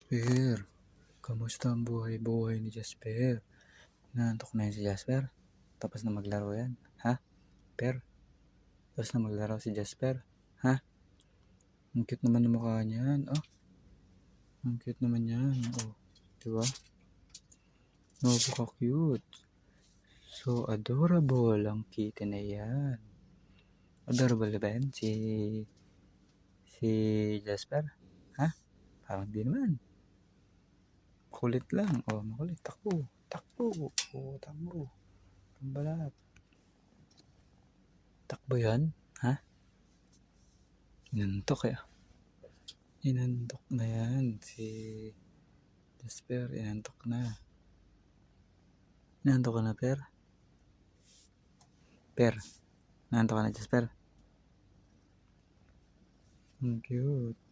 Jasper, kamusta ang buhay-buhay ni Jasper? Inaantok na yan si Jasper? Tapos na maglaro yan? Ha? Per? Tapos na maglaro si Jasper? Ha? Ang cute naman ng mukha niyan. Oh, ang cute naman yan. Oh, diba? Napaka-cute. So adorable ang kitty na yan. Adorable ba yan si Jasper? Ha? Parang di naman. Kulit lang. Oh, makulit. Takbo. Takbo. Oh, takbo. Pambalat. Takbo yan? Ha? Inantok eh. Inantok na yan. Si Jasper, inantok na. Inantok ka na, Per? Per, inantok ka na, Jasper? Ang cute.